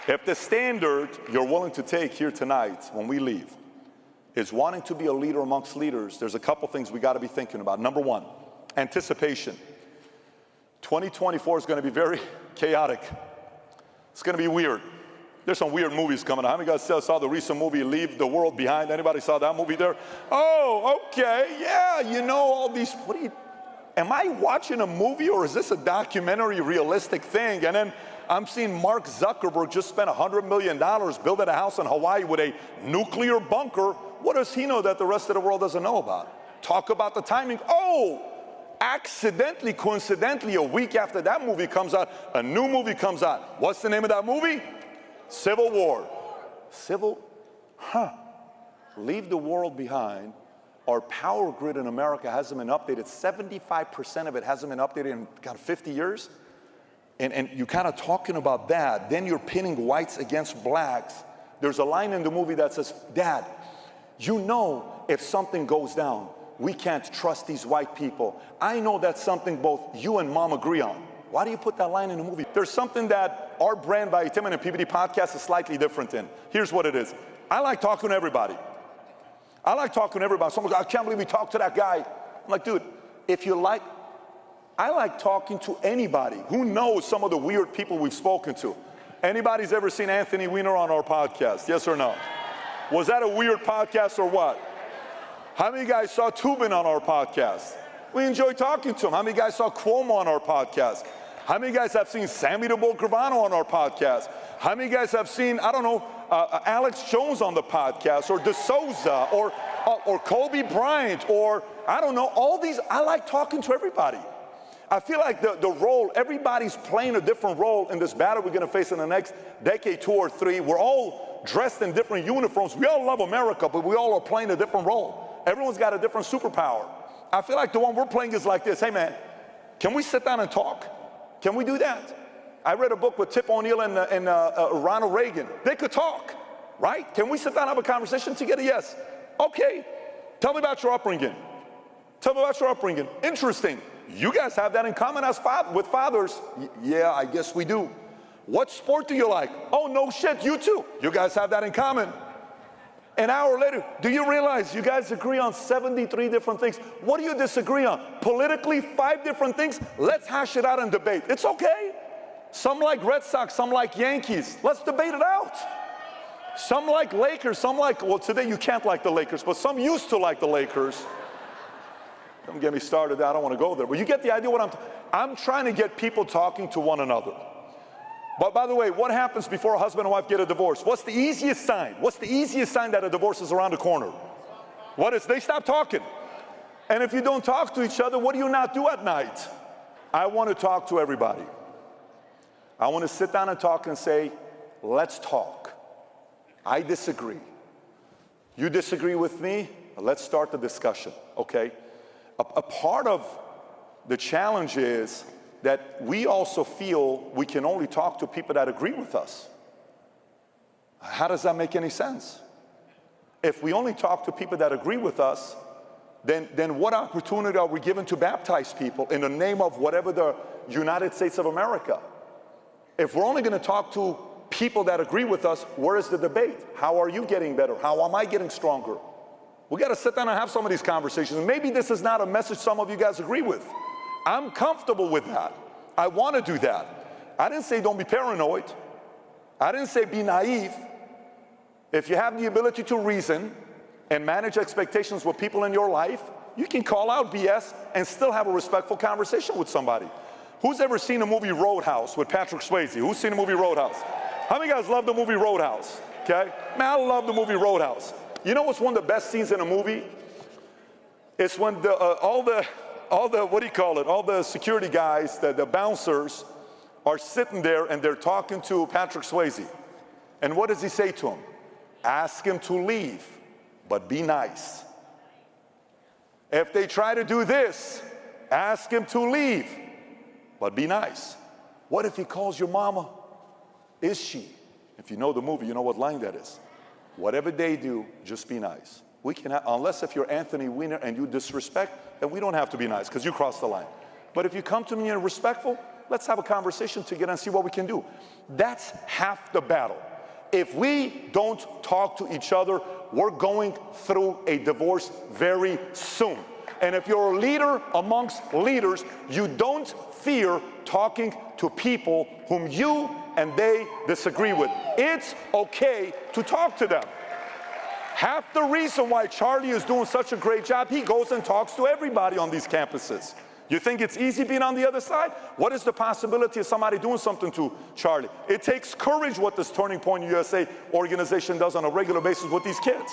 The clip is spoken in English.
If the standard you're willing to take here tonight when we leave is wanting to be a leader amongst leaders, there's a couple things we got to be thinking about. Number one, anticipation. 2024 is going to be very chaotic. It's going to be weird. There's some weird movies coming out. How many guys saw the recent movie, Leave the World Behind? Anybody saw that movie there? Oh, okay, yeah, you know all these, am I watching a movie or is this a documentary realistic thing? And then I'm seeing Mark Zuckerberg just spent $100 million building a house in Hawaii with a nuclear bunker. What does he know that the rest of the world doesn't know about? Talk about the timing. Oh, accidentally, coincidentally, a week after that movie comes out, a new movie comes out. What's the name of that movie? Civil War. Leave the world behind. Our power grid in America hasn't been updated. 75% of it hasn't been updated in kind of 50 years. And you're kind of talking about that. Then you're pinning whites against blacks. There's a line in the movie that says, Dad, you know if something goes down, we can't trust these white people. I know that's something both you and Mom agree on. Why do you put that line in the movie? There's something that our brand by Tim and PBD podcast is slightly different in. Here's what it is. I like talking to everybody. I like talking to everybody. Someone goes, I can't believe we talked to that guy. I'm like, dude, if you like, I like talking to anybody. Who knows some of the weird people we've spoken to? Anybody's ever seen Anthony Weiner on our podcast? Yes or no? Was that a weird podcast or what? How many guys saw Tubin on our podcast? We enjoy talking to him. How many guys saw Cuomo on our podcast? How many guys have seen Sammy DeBoer Gravano on our podcast? How many guys have seen, I don't know, Alex Jones on the podcast, or DeSouza, or Kobe Bryant, or I don't know, all these? I like talking to everybody. I feel like the role, everybody's playing a different role in this battle we're going to face in the next decade, 2 or 3. We're all dressed in different uniforms. We all love America, but we all are playing a different role. Everyone's got a different superpower. I feel like the one we're playing is like this. Hey, man, can we sit down and talk? Can we do that? I read a book with Tip O'Neill and Ronald Reagan. They could talk, right? Can we sit down and have a conversation together? Yes. Okay. Tell me about your upbringing. Tell me about your upbringing. Interesting. You guys have that in common as with fathers. Yeah, I guess we do. What sport do you like? Oh, no shit, you too. You guys have that in common. An hour later, do you realize you guys agree on 73 different things? What do you disagree on? Politically, 5 different things? Let's hash it out and debate. It's okay. Some like Red Sox, some like Yankees. Let's debate it out. Some like Lakers, some like, well, today you can't like the Lakers, but some used to like the Lakers. Don't get me started, I don't want to go there. But you get the idea what I'm trying to get people talking to one another. But by the way, what happens before a husband and wife get a divorce? What's the easiest sign? What's the easiest sign that a divorce is around the corner? What is? They stop talking. And if you don't talk to each other, what do you not do at night? I want to talk to everybody. I want to sit down and talk and say, let's talk. I disagree. You disagree with me? Let's start the discussion, okay? A part of the challenge is that we also feel we can only talk to people that agree with us. How does that make any sense? If we only talk to people that agree with us, then what opportunity are we given to baptize people in the name of whatever the United States of America? If we're only going to talk to people that agree with us, where is the debate? How are you getting better? How am I getting stronger? We got to sit down and have some of these conversations. Maybe this is not a message some of you guys agree with. I'm comfortable with that. I want to do that. I didn't say don't be paranoid. I didn't say be naive. If you have the ability to reason and manage expectations with people in your life, you can call out BS and still have a respectful conversation with somebody. Who's ever seen the movie Roadhouse with Patrick Swayze? Who's seen the movie Roadhouse? How many guys love the movie Roadhouse? Okay? Man, I love the movie Roadhouse. You know what's one of the best scenes in a movie? It's when all the what do you call it? All the security guys, the bouncers, are sitting there and they're talking to Patrick Swayze. And what does he say to him? Ask him to leave, but be nice. If they try to do this, ask him to leave, but be nice. What if he calls your mama? Is she? If you know the movie, you know what line that is. Whatever they do, just be nice. We can, unless if you're Anthony Weiner and you disrespect, then we don't have to be nice because you crossed the line. But if you come to me and you're respectful, let's have a conversation together and see what we can do. That's half the battle. If we don't talk to each other, we're going through a divorce very soon. And if you're a leader amongst leaders, you don't fear talking to people whom you and they disagree with. It's okay to talk to them. Half the reason why Charlie is doing such a great job, he goes and talks to everybody on these campuses. You think it's easy being on the other side? What is the possibility of somebody doing something to Charlie? It takes courage what this Turning Point USA organization does on a regular basis with these kids.